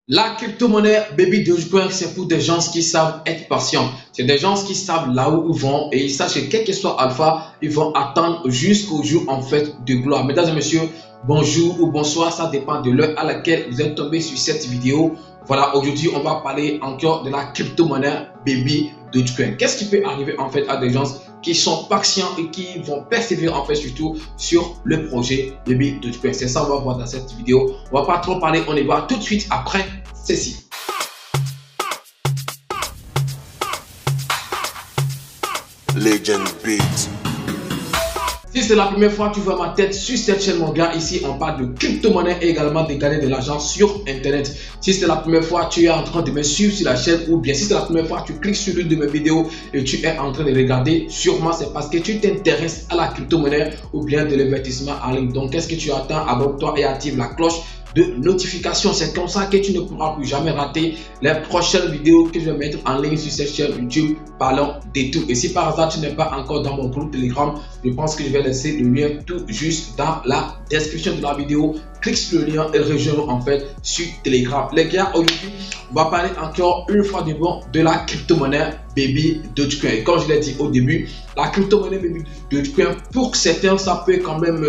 La crypto-monnaie Baby Dogecoin, c'est pour des gens qui savent être patients. C'est des gens qui savent là où ils vont et ils savent que quel que soit Alpha, ils vont attendre jusqu'au jour en fait de gloire. Mesdames et messieurs, bonjour ou bonsoir, ça dépend de l'heure à laquelle vous êtes tombé sur cette vidéo. Voilà, aujourd'hui, on va parler encore de la crypto-monnaie Baby Dogecoin. Qu'est-ce qui peut arriver en fait à des gens qui sont patients et qui vont persévérer en fait surtout sur le projet Baby Dogecoin? C'est ça on va voir dans cette vidéo. On va pas trop parler, on y va tout de suite après ceci. Legend Beat. Si c'est la première fois que tu vois ma tête sur cette chaîne, mon gars, ici on parle de crypto-monnaie et également de gagner de l'argent sur internet. Si c'est la première fois que tu es en train de me suivre sur la chaîne, ou bien si c'est la première fois que tu cliques sur l'une de mes vidéos et tu es en train de regarder, sûrement c'est parce que tu t'intéresses à la crypto-monnaie ou bien de l'investissement en ligne. Donc qu'est-ce que tu attends? Abonne-toi et active la cloche de notification. C'est comme ça que tu ne pourras plus jamais rater les prochaines vidéos que je vais mettre en ligne sur cette chaîne YouTube parlant de tout. Et si par hasard tu n'es pas encore dans mon groupe Telegram, je pense que je vais laisser le lien tout juste dans la description de la vidéo. Clique sur le lien et rejoins en fait sur Telegram. Les gars, aujourd'hui on va parler encore une fois de la crypto-monnaie Baby Dogecoin. Et comme je l'ai dit au début, la crypto-monnaie Baby Dogecoin, pour certains ça peut quand même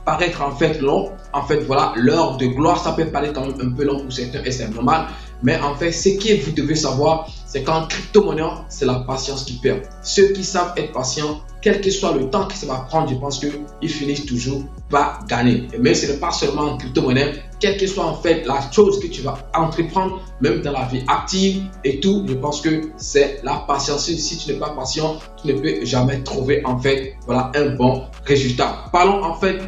paraître en fait long. En fait, voilà, l'heure de gloire, ça peut paraître quand même un peu long pour certains et c'est normal. Mais en fait, ce que vous devez savoir, c'est qu'en crypto-monnaie, c'est la patience qui perd. Ceux qui savent être patients, quel que soit le temps que ça va prendre, je pense qu'ils finissent toujours par gagner. Mais ce n'est pas seulement en crypto-monnaie, quelle que soit en fait la chose que tu vas entreprendre, même dans la vie active et tout, je pense que c'est la patience. Si tu n'es pas patient, tu ne peux jamais trouver en fait, voilà, un bon résultat. Parlons en fait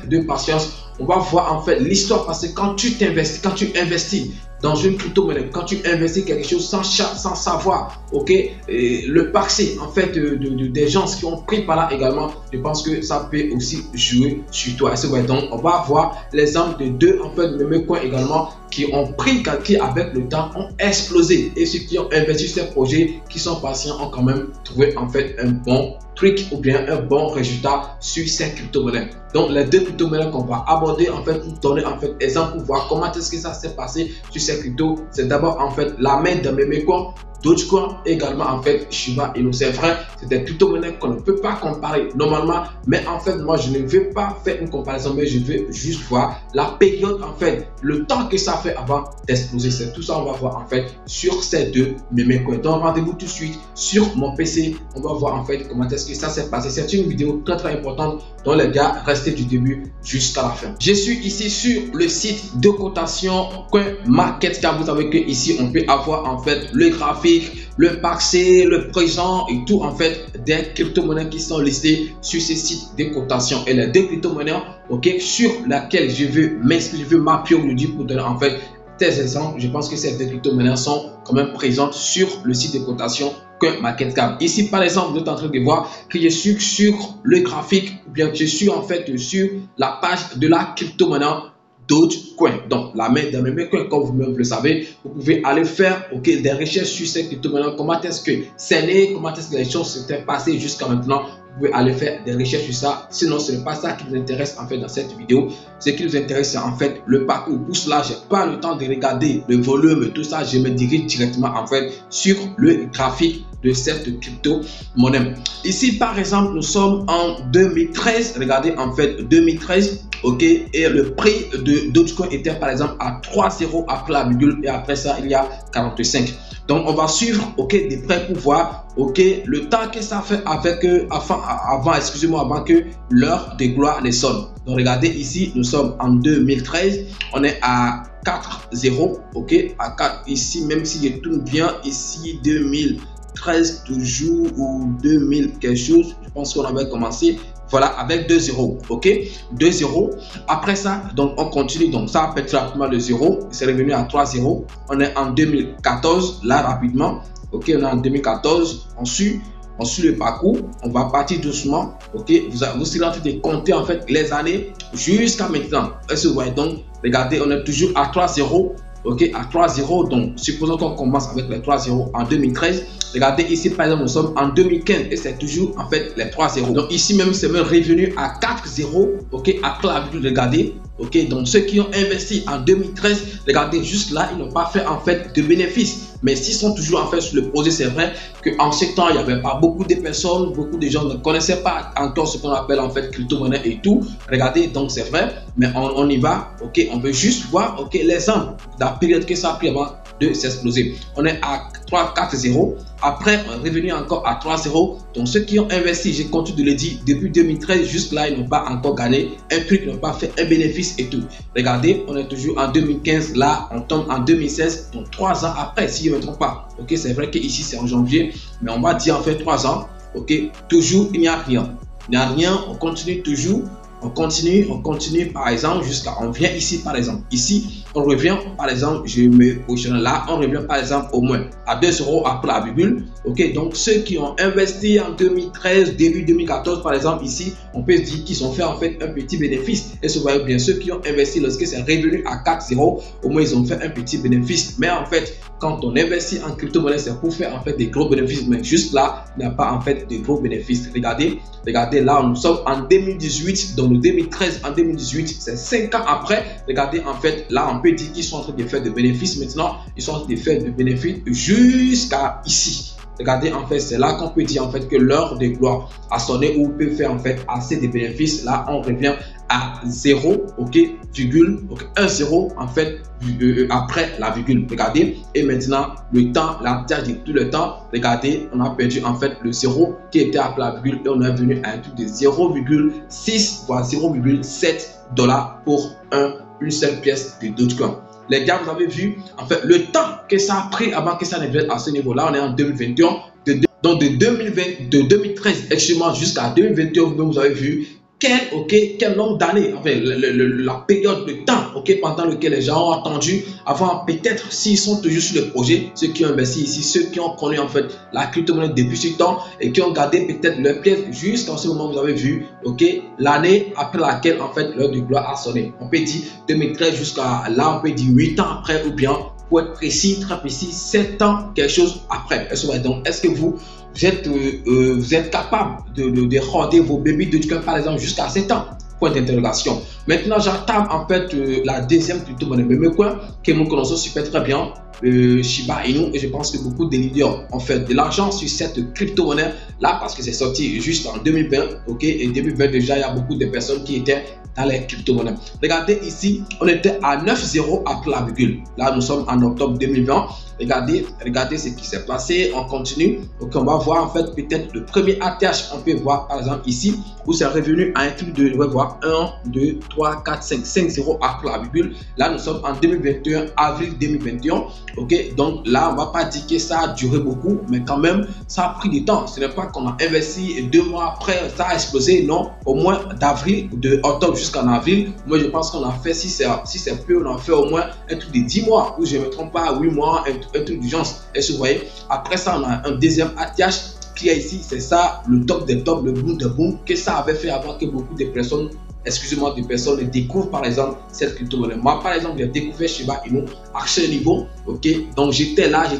de patience. On va voir en fait l'histoire, parce que quand tu investis dans une crypto-monnaie, quand tu investis quelque chose sans savoir, ok, le passé en fait des gens qui ont pris par là également, je pense que ça peut aussi jouer sur toi. Donc on va voir l'exemple de deux en fait mêmes coins également qui ont pris, qui avec le temps ont explosé, et ceux qui ont investi sur ces projets, qui sont patients, ont quand même trouvé en fait un bon truc ou bien un bon résultat sur ces crypto-monnaies. Donc les deux crypto-monnaies qu'on va aborder en fait pour donner en fait exemple, pour voir comment est-ce que ça s'est passé sur ces cryptos, c'est d'abord en fait la main de mes coins, Dogecoin, également en fait Shiba Inu. C'est vrai, c'est des crypto-monnaies qu'on ne peut pas comparer normalement, mais en fait moi je ne vais pas faire une comparaison, mais je vais juste voir la période en fait, le temps que ça fait avant d'exploser. C'est tout ça on va voir en fait sur ces deux mémés coins. Donc rendez-vous tout de suite sur mon PC, on va voir en fait comment est-ce que ça s'est passé. C'est une vidéo très très importante, donc les gars restez du début jusqu'à la fin. Je suis ici sur le site de cotation CoinMarketCap. Vous savez que ici on peut avoir en fait le graphique, le passé, le présent et tout en fait des crypto-monnaies qui sont listées sur ces sites de cotation. Et les deux crypto-monnaies, ok, sur laquelle je veux m'appuyer aujourd'hui pour donner en fait des exemples. Je pense que ces deux crypto-monnaies sont quand même présentes sur le site de cotation CoinMarketCap. Ici par exemple, vous êtes en train de voir que je suis sur le graphique, ou bien je suis en fait sur la page de la crypto-monnaie Dogecoin. Donc la main dans mes mains, comme vous-même le savez, vous pouvez aller faire des recherches sur ces crypto-monnaies. Comment est-ce que c'est né, comment est-ce que les choses s'étaient passées jusqu'à maintenant. Vous pouvez aller faire des recherches sur ça. Sinon, ce n'est pas ça qui nous intéresse en fait dans cette vidéo. Ce qui nous intéresse, c'est en fait le parcours. Pour cela, je n'ai pas le temps de regarder le volume, tout ça. Je me dirige directement en fait sur le graphique de cette crypto-monnaie. Ici, par exemple, nous sommes en 2013. Regardez en fait 2013. Ok, et le prix de Dogecoin était par exemple à 3,0 après la virgule, et après ça il y a 45. Donc on va suivre ok de près pour voir ok le temps que ça fait avec avant que l'heure de gloire les sonne. Donc regardez ici, nous sommes en 2013, on est à 4,0, ok, à 4 ici, même si je tourne bien ici 2013 toujours, ou 2000 quelque chose, je pense qu'on avait commencé. Voilà, avec 2,0, ok, 2,0. Après ça, donc on continue, donc ça a pété rapidement le 0, c'est revenu à 3,0. On est en 2014, là rapidement, ok, on est en 2014, on suit le parcours, on va partir doucement, ok, vous serez en train de compter en fait les années jusqu'à maintenant. Est-ce que vous voyez? Donc, regardez, on est toujours à 3,0. Ok, à 3,0, donc supposons qu'on commence avec les 3,0 en 2013. Regardez ici, par exemple, nous sommes en 2015 et c'est toujours en fait les 3 zéros. Donc ici même, c'est même revenu à 4 zéros, ok, après la virgule, regardez. Ok, donc ceux qui ont investi en 2013, regardez, juste là, ils n'ont pas fait en fait de bénéfices. Mais s'ils sont toujours en fait sur le projet, c'est vrai qu'en ce temps, il n'y avait pas beaucoup de personnes, beaucoup de gens ne connaissaient pas encore ce qu'on appelle en fait crypto-monnaie et tout. Regardez, donc c'est vrai, mais on y va, ok, on veut juste voir, ok, l'exemple de la période que ça a pris avant de s'exploser. On est à 4-0. Après, on est revenu encore à 3-0. Donc, ceux qui ont investi, j'ai continué de le dire, depuis 2013, juste là, ils n'ont pas encore gagné un truc, ils n'ont pas fait un bénéfice et tout. Regardez, on est toujours en 2015. Là, on tombe en 2016. Donc, 3 ans après, si je ne me trompe pas. Ok, c'est vrai qu'ici, c'est en janvier. Mais on va dire en fait 3 ans. Ok, toujours, il n'y a rien. Il n'y a rien. On continue toujours. On continue par exemple jusqu'à, on vient ici par exemple, ici on revient par exemple, je me positionne là, on revient par exemple au moins à 2 euros après la virgule, ok, donc ceux qui ont investi en 2013, début 2014 par exemple ici, on peut se dire qu'ils ont fait en fait un petit bénéfice, et vous voyez bien ceux qui ont investi lorsque c'est revenu à 4 euros, au moins ils ont fait un petit bénéfice, mais en fait quand on investit en crypto-monnaie c'est pour faire en fait des gros bénéfices, mais juste là il n'y a pas en fait de gros bénéfices. Regardez là nous sommes en 2018, donc 2013 en 2018, c'est 5 ans après. Regardez, en fait, là, on peut dire qu'ils sont en train de faire des bénéfices. Maintenant, ils sont en train de faire des bénéfices jusqu'à ici. Regardez, en fait, c'est là qu'on peut dire en fait que l'heure de gloire a sonné où on peut faire en fait assez de bénéfices. Là, on revient à 0, ok, virgule, donc 1 0 en fait après la virgule. Regardez, et maintenant le temps, l'entièreté de tout le temps, regardez, on a perdu en fait le 0 qui était après la virgule et on est venu à un truc de 0,6 voire 0,7 $, pour une seule pièce de Dogecoin. Les gars, vous avez vu en fait le temps que ça a pris avant que ça ne vienne à ce niveau là. On est en 2021, donc de 2013 excusez-moi jusqu'à 2021, vous avez vu quel nombre d'années, enfin, la période de temps, ok, pendant lequel les gens ont attendu avant, peut-être s'ils sont toujours sur le projet, ceux qui ont investi ici, ceux qui ont connu en fait la crypto-monnaie depuis ce temps et qui ont gardé peut-être leur pièce jusqu'à ce moment, vous avez vu, ok, l'année après laquelle en fait l'heure de gloire a sonné. On peut dire 2013 jusqu'à là, on peut dire 8 ans après, ou bien pour être précis, très précis, 7 ans, quelque chose après. Donc, est-ce que vous êtes capable de regarder vos bébés de Dogecoin par exemple jusqu'à 7 ans? Point d'interrogation. Maintenant, j'entame en fait la deuxième crypto-monnaie Memecoin que nous connaissons super très bien, Shiba Inu, et je pense que beaucoup de leaders ont fait de l'argent sur cette crypto-monnaie là parce que c'est sorti juste en 2020, ok, et 2020 déjà il y a beaucoup de personnes qui étaient dans les crypto-monnaies. Regardez ici, on était à 9,0 après la virgule. Là, nous sommes en octobre 2020. Regardez ce qui s'est passé. On continue. Donc, on va voir en fait peut-être le premier ATH. On peut voir par exemple ici où c'est revenu à un truc de, on va voir 1, 2, 3, 4, 5 0 après la virgule. Là, nous sommes en 2021, avril 2021. Ok, donc là, on va pas dire que ça a duré beaucoup, mais quand même, ça a pris du temps. Ce n'est pas qu'on a investi et 2 mois après, ça a explosé. Non, au moins d'avril, de octobre jusqu'en avril. Moi, je pense qu'on a fait, si c'est peu, on a fait au moins un truc de 10 mois, ou je ne me trompe pas, 8 mois, un truc d'urgence. Et vous voyez, après ça, on a un deuxième ATH qui est ici. C'est ça, le top des tops, le boom de boom, que ça avait fait avant que beaucoup de personnes, excusez-moi, de personnes découvrent par exemple cette crypto-monnaie. Moi, par exemple, j'ai découvert Shiba Inu à ce niveau, ok. Donc, j'étais là, je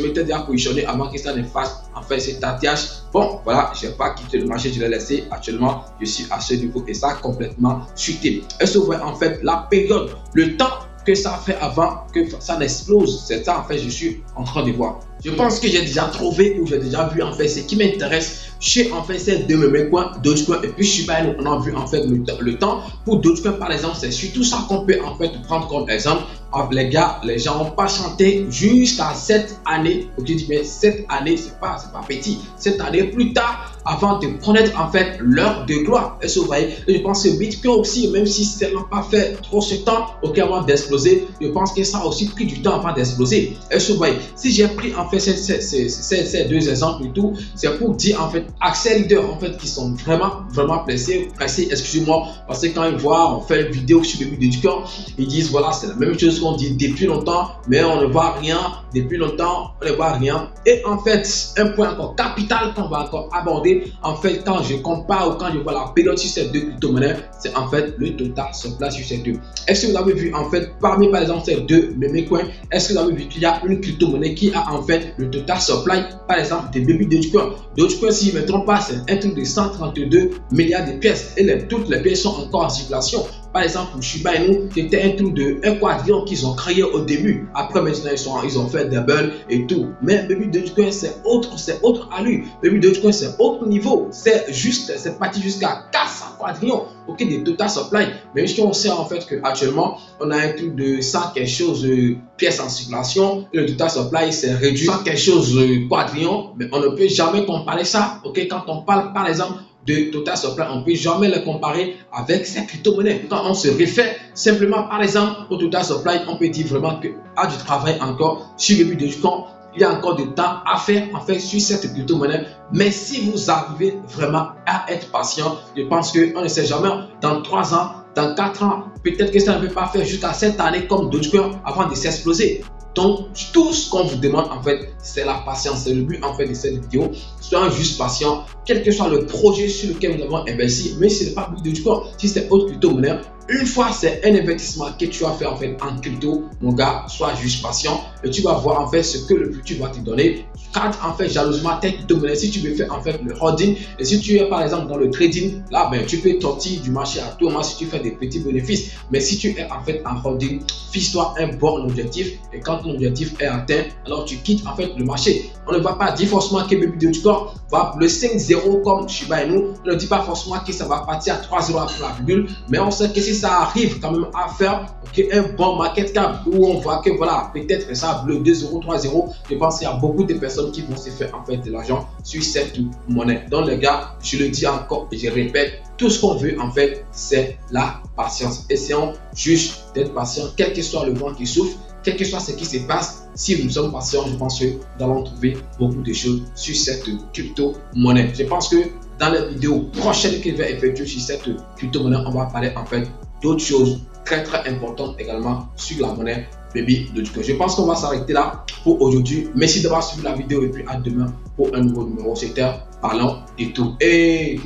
m'étais déjà positionné avant que ça ne fasse en fait cet ATH. Bon, voilà, je n'ai pas quitté le marché, je l'ai laissé. Actuellement, je suis à ce niveau et ça a complètement chuté. Et ce voit en fait la période, le temps que ça fait avant que ça n'explose. C'est ça en fait, je suis en train de voir. Je pense que j'ai déjà trouvé ou j'ai déjà vu en fait ce qui m'intéresse chez en fait c'est de Memecoin, Dogecoin et puis Shiba Inu. On a vu en fait le temps. Pour Dogecoin par exemple, c'est surtout ça qu'on peut en fait prendre comme exemple. Les gars, les gens ont patienté jusqu'à cette année. Ok, je dis mais cette année c'est pas petit. Cette année plus tard avant de connaître en fait l'heure de gloire. Et vous voyez, je pense que Bitcoin aussi, même si ça n'a pas fait trop ce temps, ok, avant d'exploser, je pense que ça a aussi pris du temps avant d'exploser. Et vous voyez, si j'ai pris en fait ces deux exemples et tout, c'est pour dire en fait accès leaders en fait qui sont vraiment pressés, excusez-moi, parce que quand ils voient, on fait une vidéo sur le Bitcoin, ils disent voilà, c'est la même chose qu'on dit depuis longtemps, mais on ne voit rien depuis longtemps, on ne voit rien. Et en fait, un point encore capital qu'on va encore aborder, en fait, quand je compare ou quand je vois la période sur ces deux crypto-monnaies, c'est en fait le total supply sur ces deux. Est-ce que vous avez vu en fait, parmi par exemple ces deux meme coins, est-ce que vous avez vu qu'il y a une crypto-monnaie qui a en fait le total supply, par exemple, des Baby Dogecoin. Dogecoin, si je ne me trompe pas, c'est un truc de 132 milliards de pièces et toutes les pièces sont encore en circulation. Par exemple, pour Shiba Inu, c'était un truc de 1 quadrillion qu'ils ont créé au début. Après, maintenant, ils ont fait double et tout. Mais Baby Dogecoin, c'est autre allure. Baby Dogecoin, c'est autre niveau. C'est parti jusqu'à 400 quadrillions, ok, des total supply. Mais puisqu'on sait en fait qu'actuellement, on a un truc de 100 quelque chose de pièces en circulation et le total supply s'est réduit à quelque chose de quadrillion. Mais on ne peut jamais comparer ça, ok, quand on parle par exemple de total supply, on ne peut jamais le comparer avec ces crypto-monnaies. Quand on se réfère simplement par exemple au total supply, on peut dire vraiment qu'il y a du travail encore sur le but de compte. Il y a encore du temps à faire en fait sur cette crypto-monnaie. Mais si vous arrivez vraiment à être patient, je pense qu'on ne sait jamais, dans 3 ans, dans 4 ans, peut-être que ça ne peut pas faire jusqu'à cette année comme Dogecoin avant de s'exploser. Donc, tout ce qu'on vous demande en fait, c'est la patience. C'est le but en fait de cette vidéo. Soyez juste patient, quel que soit le projet sur lequel nous avons investi. Mais si ce n'est pas Dogecoin, si c'est autre crypto-monnaie, une fois c'est un investissement que tu vas faire en fait en crypto, mon gars, sois juste patient et tu vas voir en fait ce que le futur va te donner. Quand en fait jalousement tes crypto-monnaies, si tu veux faire en fait le holding et si tu es par exemple dans le trading, là ben tu peux sortir du marché à tout moment si tu fais des petits bénéfices. Mais si tu es en fait en holding, fixe-toi un bon objectif et quand ton objectif est atteint, alors tu quittes en fait le marché. On ne va pas dire forcément que Baby Dogecoin va le 5-0 comme Shiba Inu. On ne dit pas forcément que ça va partir à 3-0 après la virgule, mais on sait que si ça arrive quand même à faire un bon market cap où on voit que voilà, peut-être ça bleu 2-0, 3-0, je pense qu'il y a beaucoup de personnes qui vont se faire en fait de l'argent sur cette monnaie. Donc les gars, je le dis encore et je répète, tout ce qu'on veut en fait, c'est la patience. Essayons juste d'être patient, quel que soit le vent qui souffle, quel que soit ce qui se passe. Si nous sommes patients, je pense que nous allons trouver beaucoup de choses sur cette crypto-monnaie. Je pense que dans les vidéos prochaines que je vais effectuer sur cette crypto-monnaie, on va parler en fait d'autres choses très importantes également sur la monnaie Baby Dogecoin. Je pense qu'on va s'arrêter là pour aujourd'hui. Merci d'avoir suivi la vidéo et puis à demain pour un nouveau numéro. C'était Parlons de tout. Et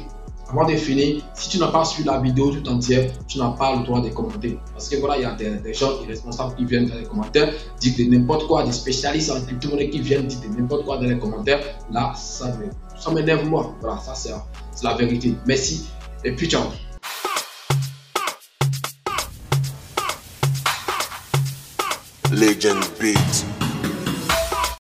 avant de finir, si tu n'as pas suivi la vidéo tout entière, tu n'as pas le droit de commenter. Parce que voilà, il y a des gens irresponsables qui viennent dans les commentaires, dire de n'importe quoi, des spécialistes en crypto-monnaie qui viennent dire de n'importe quoi dans les commentaires. Là, ça m'énerve moi. Voilà, ça c'est la vérité. Merci et puis ciao. Legend Beat.